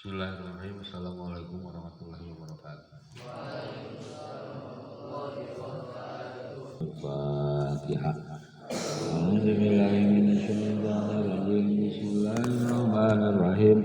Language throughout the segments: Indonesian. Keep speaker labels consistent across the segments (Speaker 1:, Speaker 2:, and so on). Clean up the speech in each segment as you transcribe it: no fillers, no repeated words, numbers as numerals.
Speaker 1: Bismillahirrahmanirrahim. Assalamualaikum warahmatullahi wabarakatuh. Al-Fatihah. A'udzubillahiminasyaitonirrajim. Bismillahirrahmanirrahim.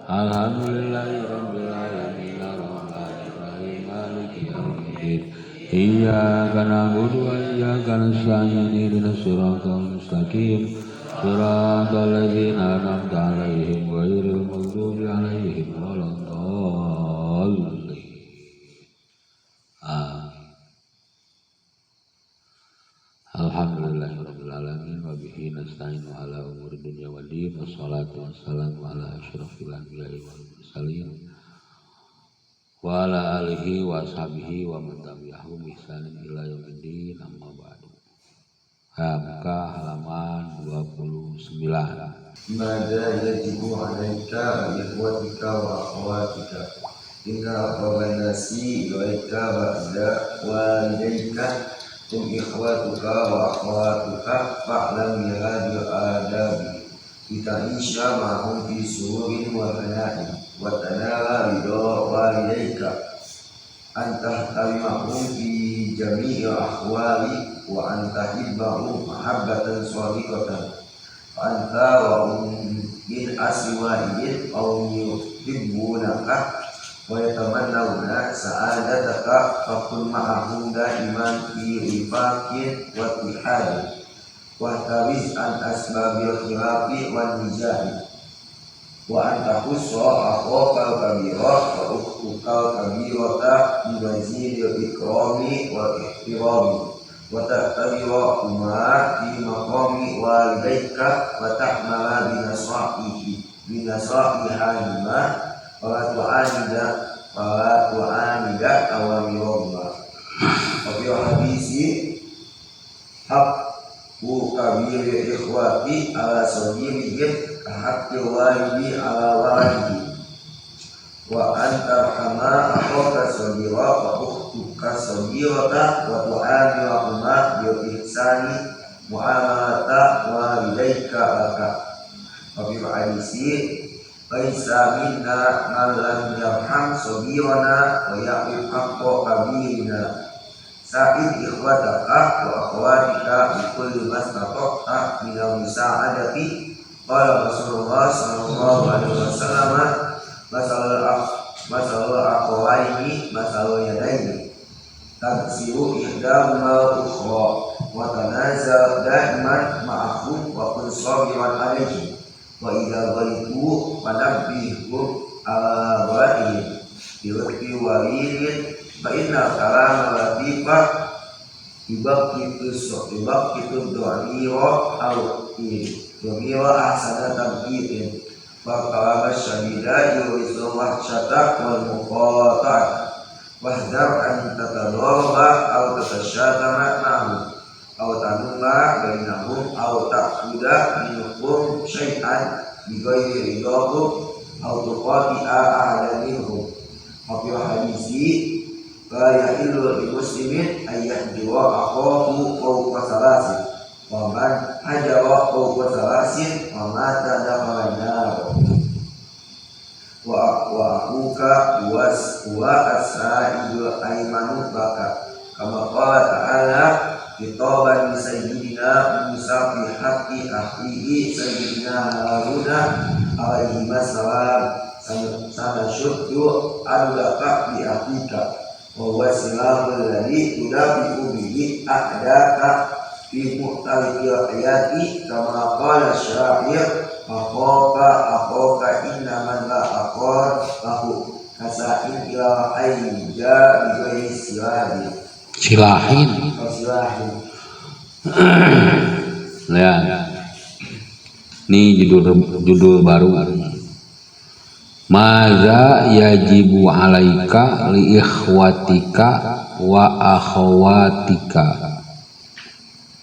Speaker 1: Alhamdulillahirabbil alamin arrahmanirrahim maliki yaumiddin. Iyyaka na'budu wa iyyaka nasta'in ihdinas siratal mustaqim. Shiratal ladzina an'amta 'alaihim ghairil maghdubi 'alaihim waladdallin. Alhamdulillahirabbil alamin wa bihi nasta'inu 'ala umuri dunya waddin wassalatu wassalamu 'ala asyrofil anbiya'i wal mursalin wa 'ala alihi wa ashabihi wa man tabi'ahum bi ihsanin ila yaumiddin amma ba'du. Muka halaman 29.
Speaker 2: Mada yajibu 'alaika ikhwatika wa akhwatika inna aqraban nasi ilaika ba'da walidayka hum ikhwatuka wa akhwatuka fa'lam bihadil adabi lita'isha ma'hum fi sururin wa hana'in wa tanala ridha walidayka anta talimahum fi jami'il ahwali wa anta hibbahu mahabbatan sadiqatan wa anta wa min aswa'in aw yuhibbunaka wa yatamannawna sa'adataka fakun ma'ahum da'iman fi rifaqin wa tihadin wa tawiz an asbabil khilafi wan nijahi wa anta khusra akhokal kabira wa ukhtukal kabirata bimazidil ikrami wa ihtirami wa ta'tabira umar fi maqami walidayka wa ta'mala binasa'ihahima wa tu'anida awamirullah wa fi hadisi haqqu kabiri ikhwati ala sahibihim haqqi walidi ala walidi wa antarhama akhaka sabira wa ukhtuka sabirata wa tu'amilahuma bil ihsani mu'amalata walidayka laka wa fi hadisi laisa minna man lam yarham sabirana wa yaqif haqqa kabirina sa'id ikhwataka wa akhwatika bi kulli mastata'ta min al-musa'adati qala Rasulullah sallallahu alaihi wasallam masalul akhwaini masalul yadaini taksiru ihdahuma ukhra wa tanazal da'iman ma'ahum wa kun sabiran alaihim wa idza ghalitu fanabbihum ala wa'in biwaqti waridin fa inna kalama latifa ibaqqitu du'ira aw Yomira ahsana tabkirin wa kalama syahida yurisul wahsyata wal muqata'ah wahdar an tatadorba aw tatasyatama ma'hum aw tanumma bainahum aw ta'buda minhum syai'an bighairi ridahum aw tuqati'a ahadan minhum wa fi hadisi la yahillu lil muslimin ayyahdiwa akhahu fawqa salasin wa man hajara fawqa salasin wa mata dakhala nar wa akuka wa as-sa'idul aymanu baka kama qala ta'ala kitaban sayyidina Musa fi haqqi akhihi sayyidina Haruna alaihi wassalam sanashuddu adlaka bi akhika wa wasilahul ladhi tudabi'u bihi a'daka fi muhtalikil ayati kama qala syair akhaka innaman la akhar lahu kasa'in ila ayja bi silahin
Speaker 1: Ya. Ini judul baru. Maza yajibu alaika li ikhwatika wa akhwatika.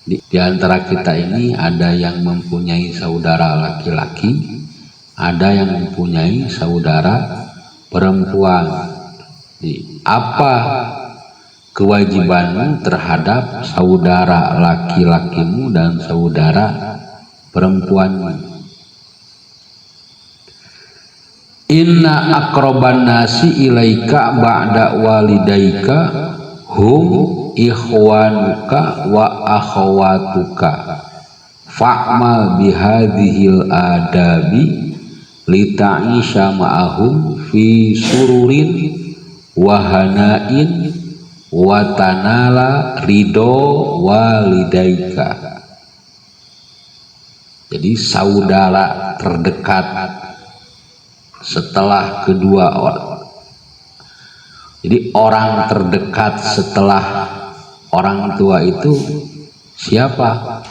Speaker 1: Di antara kita ini ada yang mempunyai saudara laki-laki, ada yang mempunyai saudara perempuan. Apa kewajibanmu terhadap saudara laki-lakimu dan saudara perempuanmu? Inna aqraban nasi ilaika ba'da walidaika hum ikhwanuka wa akhawatuka fa'mal bihadhil adabi lita'isha ma'ahum fi sururin wa hanain wa tanala ridho walidaika. Jadi saudara terdekat setelah kedua orang. Jadi orang terdekat setelah orang tua itu siapa?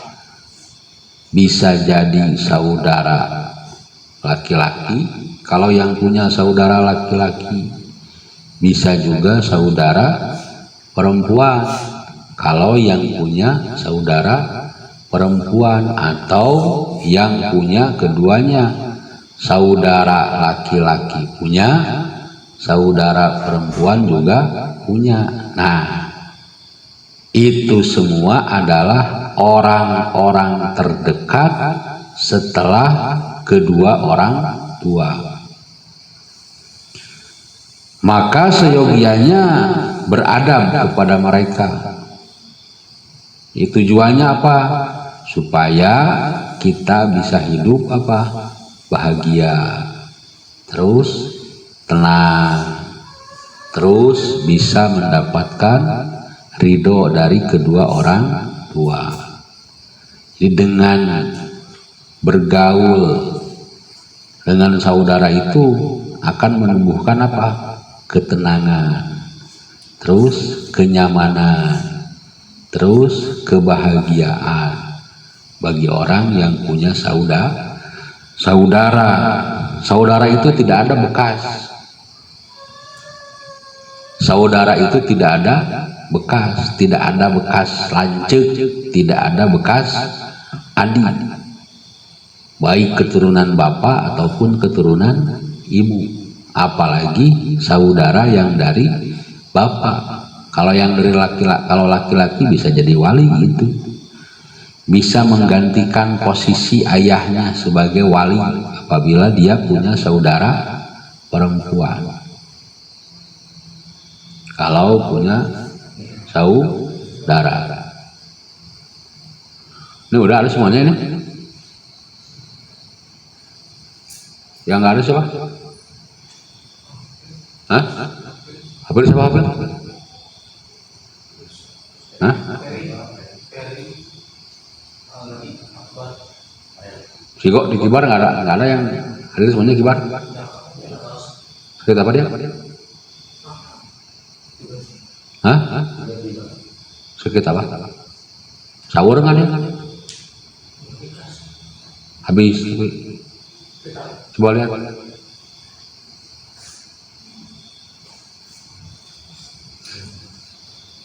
Speaker 1: Bisa jadi saudara laki-laki, kalau yang punya saudara laki-laki. Bisa juga saudara perempuan, kalau yang punya saudara perempuan, atau yang punya keduanya, saudara laki-laki punya, saudara perempuan juga punya. Nah, itu semua adalah orang-orang terdekat setelah kedua orang tua. Maka seyogianya beradab kepada mereka. Tujuannya apa? Supaya kita bisa hidup apa? Bahagia, terus tenang, terus bisa mendapatkan ridho dari kedua orang tua. Jadi dengan bergaul dengan saudara itu akan menumbuhkan apa? Ketenangan, terus kenyamanan, terus kebahagiaan bagi orang yang punya saudara. Saudara itu tidak ada bekas. Saudara itu tidak ada bekas, tidak ada bekas lancet, tidak ada bekas adik, baik keturunan bapak ataupun keturunan ibu. Apalagi saudara yang dari bapak. Kalau yang dari laki-laki bisa jadi wali gitu, bisa menggantikan posisi ayahnya sebagai wali apabila dia punya saudara perempuan. Kalau punya saudara. Ini udah ada semuanya ini. Yang nggak ada siapa? Hah? Hafil siapa hafil? Hah? Sigo di kibar nggak ada yang hadir semuanya kibar. Sakit apa dia? Hah? Sakit apa? Sahur nggak dia? Habis. Coba lihat.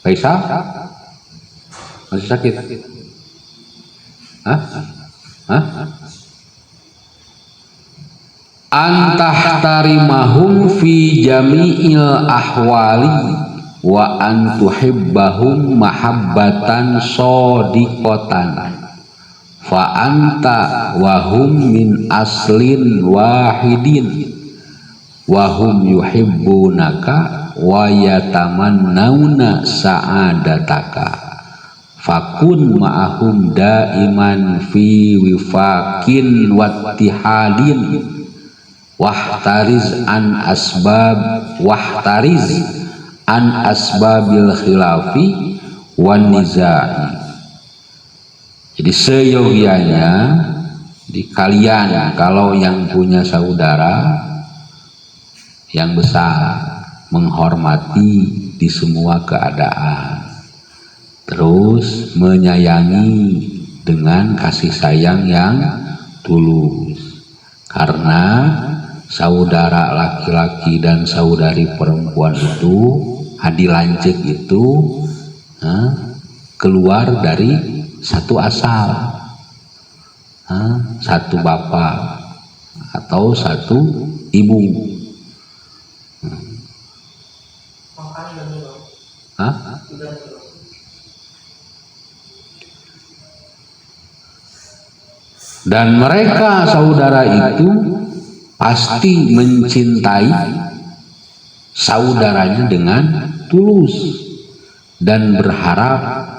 Speaker 1: Faisal masih sakit? Hah? Hah? Antah tarimahum fi jami'il ahwali wa antuhibbahum mahabbatan sodiqotan fa anta wahum min aslin wahidin wahum yuhibbunaka wa yatamannawna sa'adataka fakun ma'ahum daiman fi wifakin wattihadin wahtariz an asbabil khilafi wan nizai. Jadi seyogianya di kalian kalau yang punya saudara yang besar menghormati di semua keadaan, terus menyayangi dengan kasih sayang yang tulus, karena saudara laki-laki dan saudari perempuan itu adilancik itu keluar dari satu asal, satu bapak atau satu ibu. Dan mereka saudara itu pasti mencintai saudaranya dengan tulus dan berharap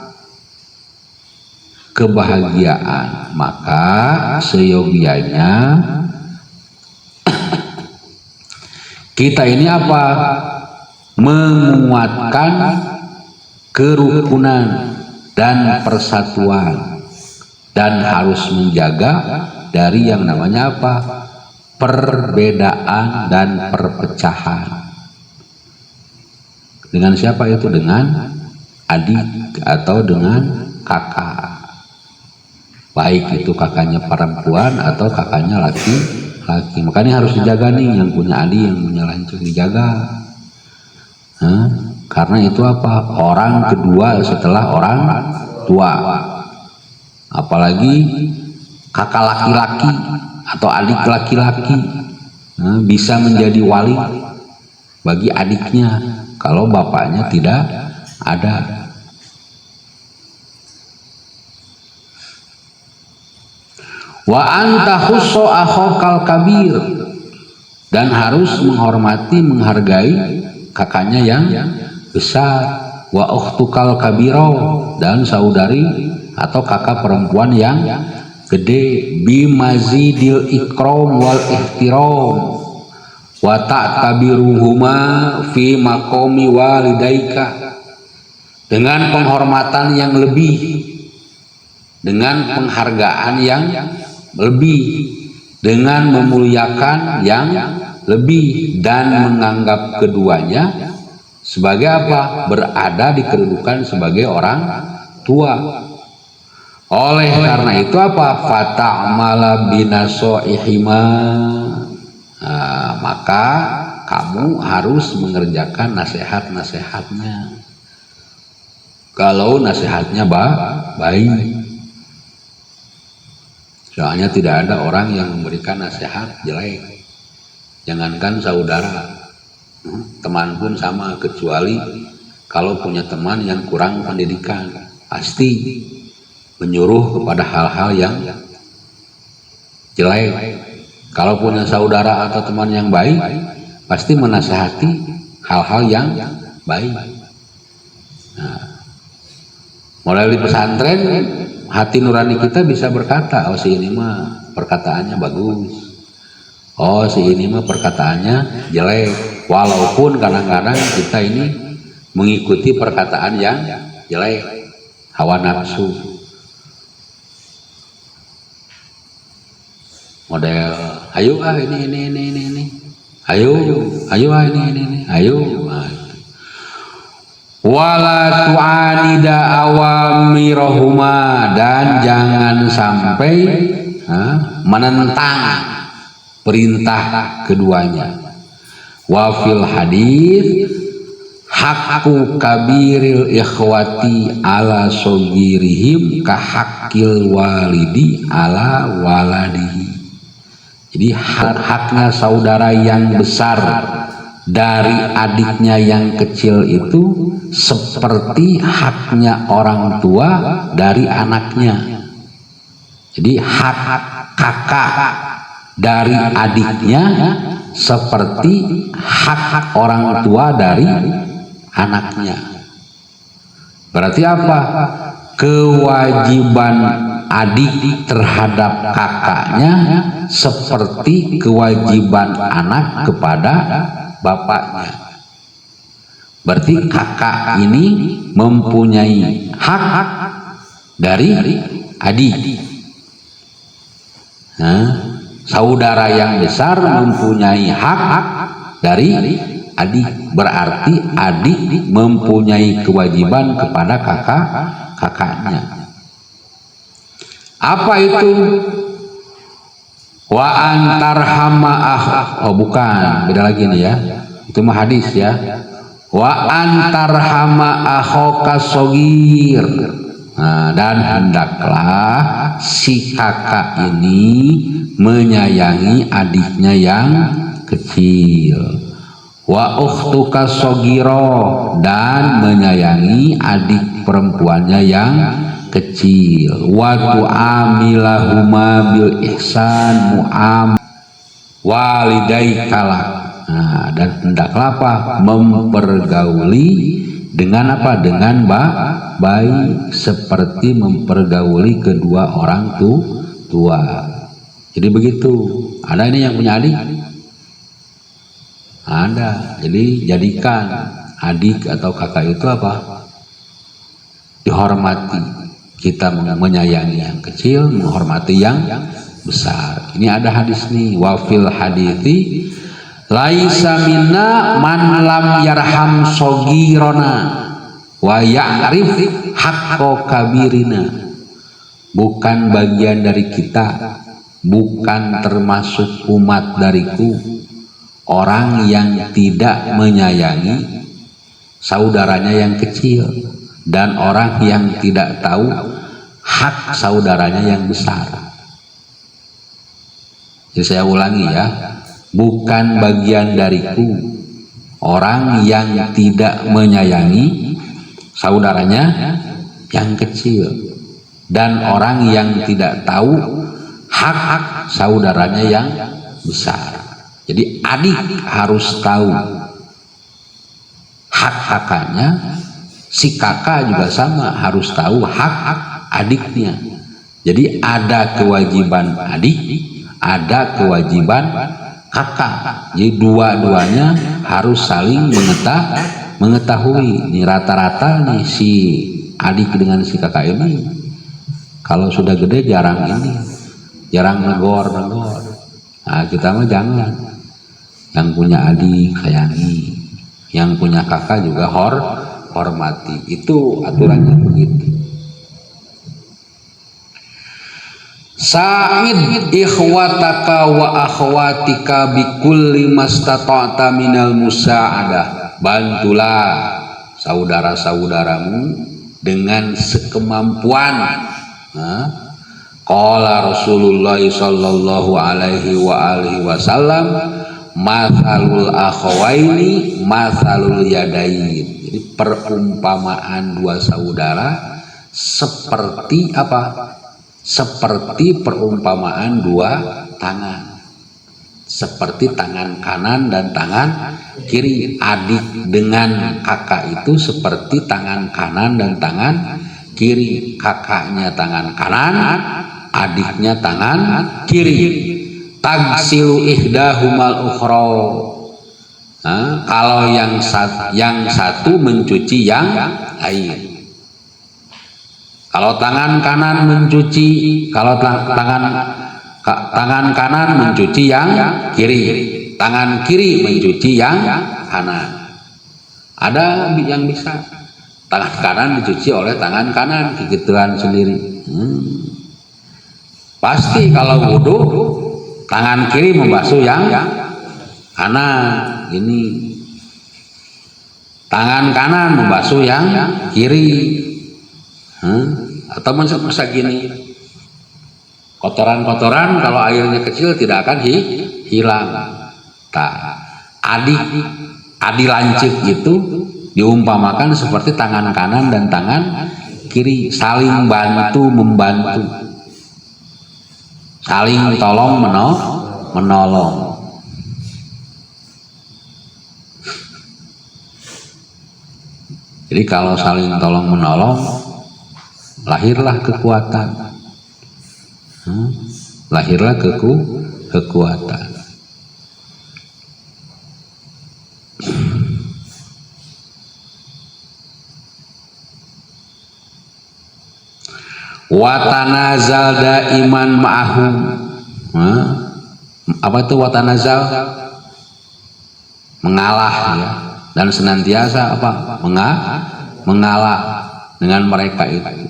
Speaker 1: kebahagiaan. Maka seyogianya kita ini apa? Menguatkan kerukunan dan persatuan, dan harus menjaga dari yang namanya apa? Perbedaan dan perpecahan. Dengan siapa itu? Dengan adik atau dengan kakak. Baik itu kakaknya perempuan atau kakaknya laki-laki. Makanya harus dijaga nih, yang punya adik, yang punya lancung, dijaga. Karena itu apa? Orang kedua setelah orang tua. Apalagi kakak laki-laki atau adik laki-laki bisa menjadi wali bagi adiknya kalau bapaknya tidak ada. Wa anta khusso akhokal kabir, dan harus menghormati, menghargai kakaknya yang besar. Wa ukhtukal kabiro, dan saudari atau kakak perempuan yang gede. Bimazidil ikram wal ihtiram wa ta'tabiruhuma fi maqami walidaika, dengan penghormatan yang lebih, dengan penghargaan yang lebih, dengan memuliakan yang lebih, dan menganggap keduanya sebagai apa? Berada di kedudukan sebagai orang tua. Oleh karena itu apa? Fata'amala binasoihima, maka kamu harus mengerjakan nasihat-nasihatnya. Kalau nasihatnya baik. Soalnya tidak ada orang yang memberikan nasihat jelek. Jangankan saudara, teman pun sama, kecuali kalau punya teman yang kurang pendidikan, pasti menyuruh kepada hal-hal yang jelek. Kalau punya saudara atau teman yang baik, pasti menasihati hal-hal yang baik. Mulai di pesantren, hati nurani kita bisa berkata, oh si ini mah perkataannya bagus, oh si ini mah perkataannya jelek. Walaupun kadang-kadang kita ini mengikuti perkataan yang jelek, hawa nafsu. Model, ayo ini, ayo ini, ayo. Wala tu'anida awamirahuma, dan jangan sampai menentang perintah keduanya. Wa fil hadis haqqu kabiril ikhwati ala sogirihim ka haqqil walidi ala waladihi. Jadi hak-haknya saudara yang besar dari adiknya yang kecil itu seperti haknya orang tua dari anaknya. Jadi hak kakak dari adiknya seperti hak orang tua dari anaknya. Berarti apa? Kewajiban adik terhadap kakaknya seperti kewajiban anak kepada bapaknya. Berarti kakak ini mempunyai hak dari adik. Saudara yang besar mempunyai hak dari adik. Berarti adik mempunyai kewajiban kepada kakaknya. Apa itu? Wa antarhama oh bukan, beda lagi nih ya. Itu mah hadis ya. Wa antarhama akhoka sogir. Dan hendaklah si kakak ini menyayangi adiknya yang kecil. Wa ukhtuka sogiro, dan menyayangi adik perempuannya yang kecil. Wa tu'amilahuma bil ihsan walidai kalak. Nah, dan hendaklah apa? Mempergauli dengan apa? Dengan baik, seperti mempergauli kedua orang tua. Jadi begitu. Ada ini yang punya adik? Ada. Jadi jadikan adik atau kakak itu apa? Dihormati. Kita menyayangi yang kecil, menghormati yang besar. Ini ada hadis nih, wafil hadithi laisa minna man lam yarham sogirona wa ya'rif haqqo kabirina. Bukan bagian dari kita, bukan termasuk umat dariku orang yang tidak menyayangi saudaranya yang kecil dan orang yang tidak tahu hak saudaranya yang besar. Jadi saya ulangi ya, bukan bagian dariku orang yang tidak menyayangi saudaranya yang kecil dan orang yang tidak tahu hak saudaranya yang besar. Jadi adik harus tahu hak kakaknya, si kakak juga sama harus tahu hak adiknya. Jadi ada kewajiban adik, ada kewajiban kakak. Jadi dua-duanya harus saling mengetahui. Ini rata-rata nih si adik dengan si kakak ini kalau sudah gede jarang negor. Nah, kita mah jangan. Yang punya adik sayangi, yang punya kakak juga hormati. Itu aturannya begitu. Sa'id ikhwataka wa akhwatika bikulli mastata'ta minal musa'adah. Bantulah saudara-saudaramu dengan sekemampuan. Qala Rasulullah sallallahu alaihi wa alihi wasallam, mathalul akhawaini mathalul yadain. Jadi perumpamaan dua saudara seperti apa? Seperti perumpamaan dua tangan. Seperti tangan kanan dan tangan kiri. Adik dengan kakak itu seperti tangan kanan dan tangan kiri. Kakaknya tangan kanan, adiknya tangan kiri. Tagsilu ihdahumal ukhra. Kalau yang satu mencuci yang lain. Kalau tangan kanan mencuci, kalau tangan kanan mencuci yang kiri, tangan kiri mencuci yang kanan. Ada yang bisa tangan kanan dicuci oleh tangan kanan, kegituan sendiri. Pasti kalau wudu tangan kiri membasuh yang kanan, ini tangan kanan membasuh yang kiri. Atau masa gini, kotoran-kotoran kalau airnya kecil tidak akan hilang. Adi lancip itu diumpamakan seperti tangan kanan dan tangan kiri, saling bantu membantu, saling tolong menolong. Jadi kalau saling tolong menolong, lahirlah kekuatan. Lahirlah kekuatan. Watanazal daiman ma'ahum. Apa itu watanazal? Mengalah ya. Dan senantiasa apa? Mengalah dengan mereka itu.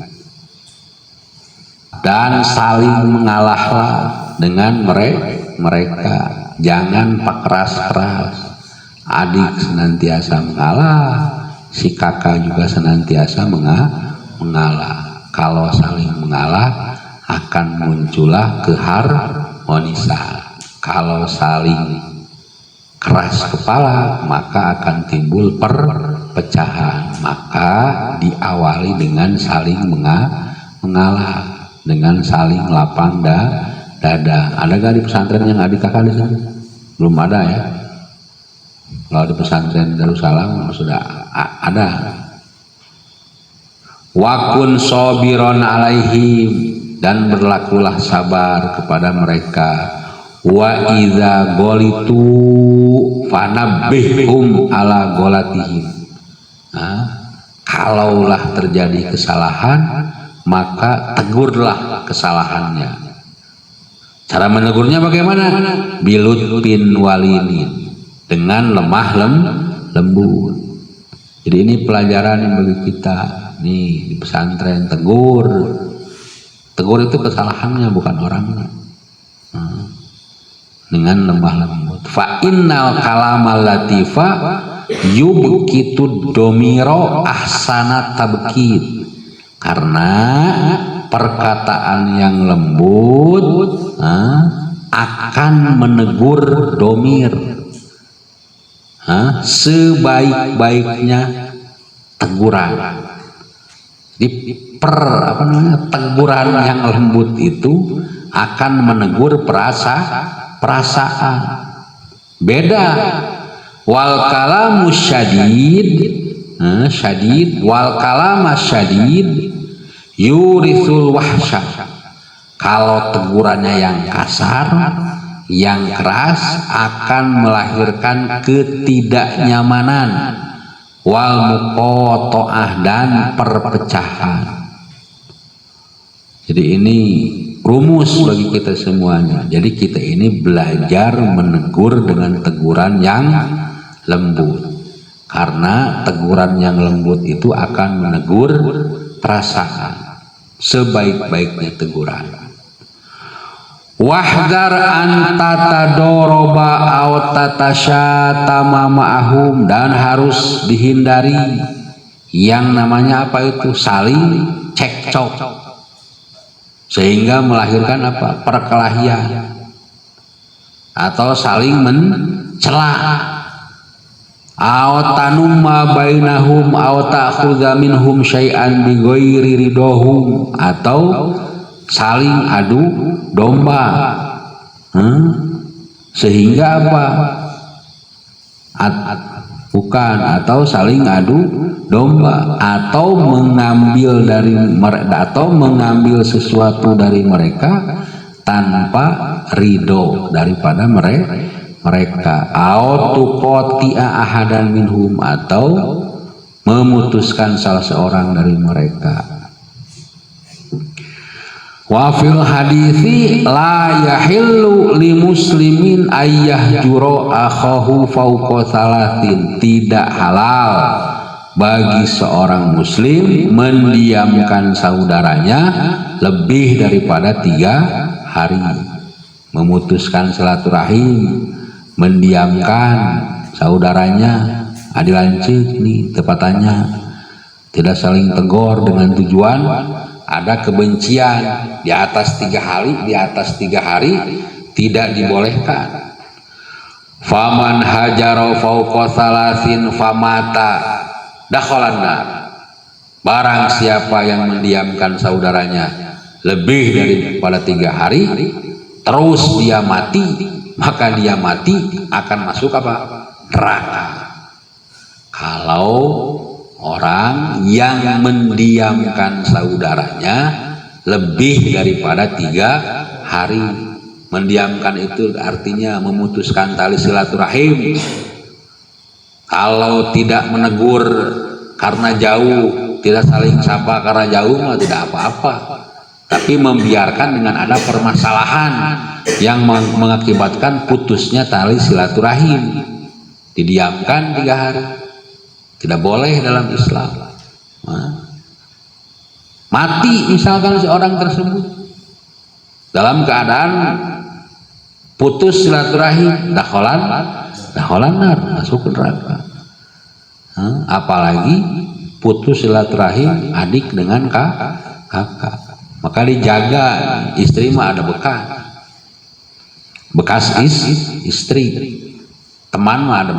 Speaker 1: Dan saling mengalahlah dengan mereka. Jangan keras-keras. Adik senantiasa mengalah, si kakak juga senantiasa mengalah. Kalau saling mengalah akan muncullah keharmonisan. Kalau saling keras kepala maka akan timbul perpecahan. Maka diawali dengan saling mengalah, dengan saling lapang dada. Ada gak di pesantren yang adik kakak di sana? belum ada ya. Kalau di pesantren Darussalam sudah ada. Wakun sobiron alaihim, dan berlakulah sabar kepada mereka. Wa idza golitu fanabbihum ala golatihim. Kalaulah terjadi kesalahan, maka tegurlah kesalahannya. Cara menegurnya bagaimana? Bilutfin walinin, dengan lemah lembut. Jadi ini pelajaran bagi kita nih di pesantren. Tegur itu kesalahannya, bukan orangnya. Dengan lemah lembut. Fa innal kalamal latifa yubkitu domiro ahsana tabkit. Karena perkataan yang lembut akan menegur domir sebaik-baiknya teguran. Di teguran yang lembut itu akan menegur perasaan. Beda wal kalamu syadid wal kalama syadid yurisul wahsyah. Kalau tegurannya yang kasar, yang keras, akan melahirkan ketidaknyamanan, wal muqotoah, dan perpecahan. Jadi ini rumus bagi kita semuanya. Jadi kita ini belajar menegur dengan teguran yang lembut, karena teguran yang lembut itu akan menegur perasaan sebaik-baiknya teguran. Wahdar antatadoroba aw tatasyatama ma'ahum, dan harus dihindari yang namanya apa itu saling cekcok sehingga melahirkan apa? Perkelahian atau saling mencela. Aw tanumma bainahum aw ta'khudha minhum syai'an bi ghairi ridahum, atau saling adu domba, sehingga apa? Atau saling adu domba, atau mengambil sesuatu dari mereka tanpa ridho daripada mereka. Autuqati'a ahadan minhum, atau memutuskan salah seorang dari mereka. Wa fil hadithi la yahillu li muslimin ayyahjuro akhahu fauqa salatin. Tidak halal bagi seorang muslim mendiamkan saudaranya lebih daripada 3 hari. Memutuskan silaturahim, mendiamkan saudaranya, adilancik nih tepatannya, tidak saling tegur dengan tujuan ada kebencian. Di atas 3 hari tidak dibolehkan. Faman hajaro fauqa salasin famata dakhalanna. Barang siapa yang mendiamkan saudaranya lebih daripada 3 hari terus dia mati, maka dia mati akan masuk apa? Neraka. Kalau orang yang mendiamkan saudaranya lebih daripada 3 hari. Mendiamkan itu artinya memutuskan tali silaturahim. Kalau tidak menegur karena jauh, tidak saling sapa karena jauh, mah tidak apa-apa. Tapi membiarkan dengan ada permasalahan yang mengakibatkan putusnya tali silaturahim, didiamkan 3 hari. Tidak boleh dalam Islam. Mati misalkan seorang tersebut dalam keadaan putus silaturahim, dakholan nar, masuk ke neraka. Apalagi putus silaturahim adik dengan kakak, maka dijaga. Istri mah ada bekas istri, teman mah ada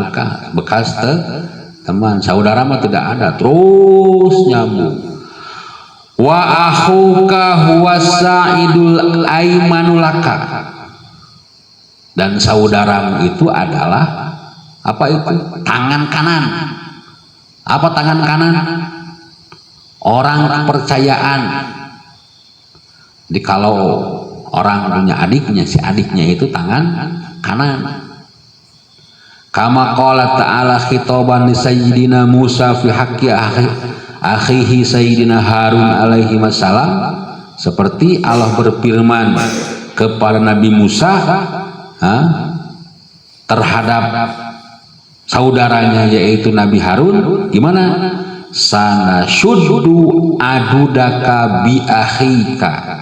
Speaker 1: bekas teman, saudara mah tidak ada, terus nyambung. Wa akhuka huwa sa'idul aimanu laka, Dan saudaramu itu adalah apa itu? Tangan kanan. Apa tangan kanan? Orang kepercayaan. Jadi kalau orang punya adiknya, si adiknya itu tangan kanan. Kama qala ta'ala khitaban li sayyidina Musa fi haqqi akhihi sayyidina Harun alaihi wassalam, seperti Allah berfirman kepada Nabi Musa terhadap saudaranya yaitu Nabi Harun, gimana? Sana syuddu adudaka bi akhika,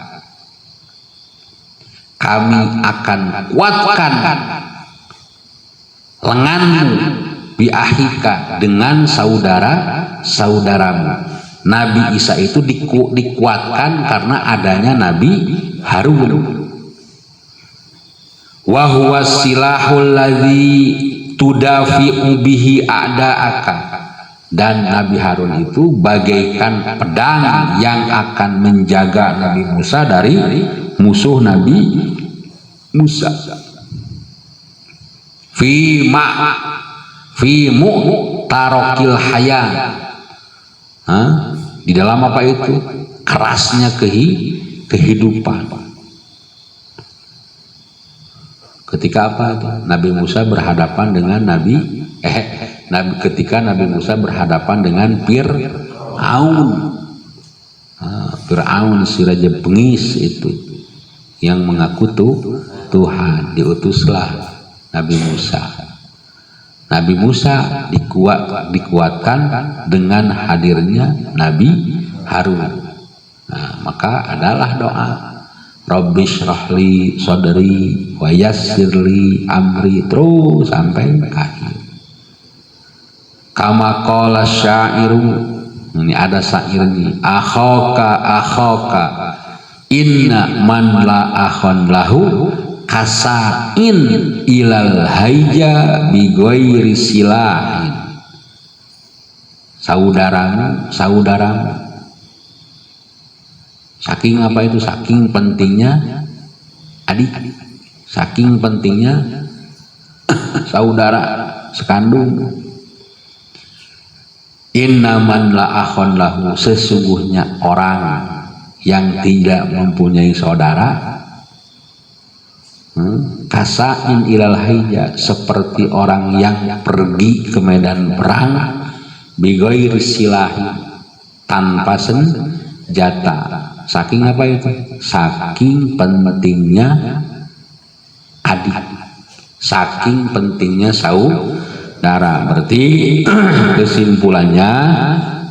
Speaker 1: kami akan kuatkan lenganmu bi akhika, dengan saudaramu. Nabi Isa itu dikuatkan karena adanya Nabi Harun. Wa huwa silahul ladzi tudafi'u bihi a'da'aka, dan Nabi Harun itu bagaikan pedang yang akan menjaga Nabi Musa dari musuh Nabi Musa. Fi mu'tarokil hayat, di dalam apa itu? Kerasnya kehidupan. Ketika apa itu? Nabi Musa berhadapan dengan ketika Nabi Musa berhadapan dengan Fir'aun. Fir'aun si raja bengis itu yang mengaku Tuhan, diutuslah Nabi Musa. Nabi Musa dikuatkan dengan hadirnya Nabi Harun. Maka adalah doa, Rabbi shrahli sadri wa yassirli amri, terus sampai akhir. Kama qala syairu, ini ada syairnya, akhaka inna man la akhon lahu kasain ilal haija bi ghairi silahin. Saudaramu. Saking apa itu? Saking pentingnya adik, saking pentingnya saudara sekandung. Innaman la akhon lahu, sesungguhnya orang yang tidak mempunyai saudara, kasain ilal haija, seperti orang yang pergi ke medan perang, bighairi silahi, tanpa senjata. Saking apa itu? Saking pentingnya adik, saking pentingnya saudara. Berarti kesimpulannya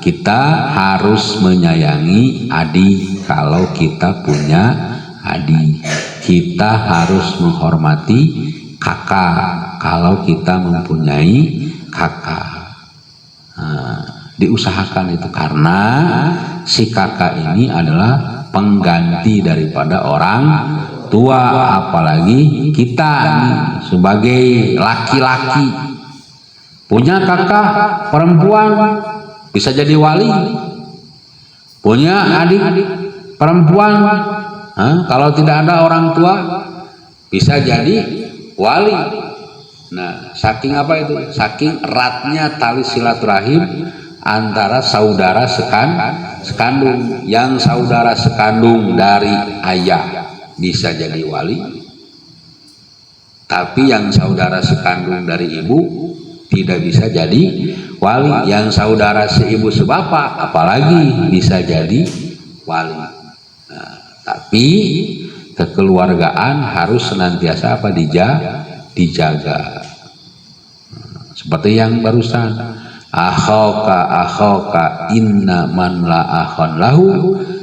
Speaker 1: kita harus menyayangi adik kalau kita punya adik. Kita harus menghormati kakak kalau kita mempunyai kakak. Diusahakan itu, karena si kakak ini adalah pengganti daripada orang tua, apalagi kita nih sebagai laki-laki punya kakak perempuan bisa jadi wali, punya adik perempuan kalau tidak ada orang tua bisa jadi wali. Nah, saking apa itu? Saking eratnya tali silaturahim antara saudara sekandung. Yang saudara sekandung dari ayah bisa jadi wali, tapi yang saudara sekandung dari ibu tidak bisa jadi wali. Yang saudara seibu sebapa apalagi bisa jadi wali. Nah, tapi kekeluargaan harus senantiasa apa? Dijaga. Seperti yang barusan, akhaka inna man la akhon lahu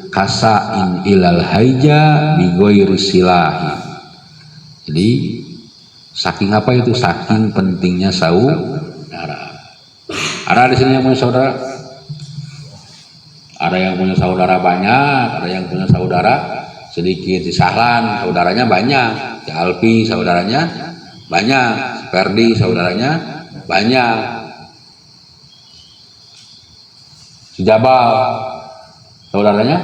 Speaker 1: kasain ilal haija bi ghairi silahi. Jadi saking apa itu? Saking pentingnya saudara. Ada di sini yang punya saudara? Ada yang punya saudara banyak, ada yang punya saudara sedikit. Si Sahlan saudaranya banyak, si Alfi saudaranya banyak, si Ferdi saudaranya banyak, si Jabal saudaranya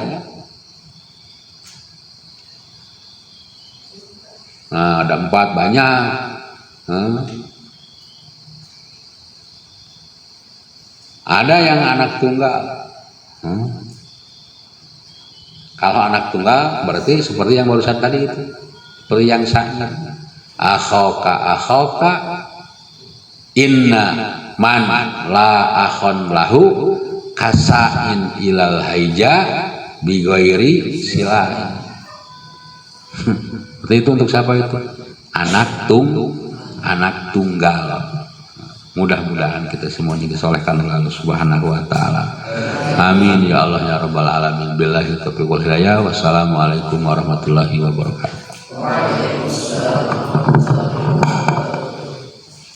Speaker 1: Nah, ada 4 banyak. Ada yang anak tunggal. Kalau anak tunggal berarti seperti yang barusan tadi itu, seperti yang sa'nya. Akhaka inna man la akhon lahu kasain ilal haija bigoiri silain. Seperti itu untuk siapa itu? Anak tunggal. Mudah-mudahan kita semuanya disolehkan oleh Allah Subhanahu wa taala. Amin ya Allah ya rabbal alamin. Billahi taufiq wal hidayah. Wassalamualaikum warahmatullahi wabarakatuh.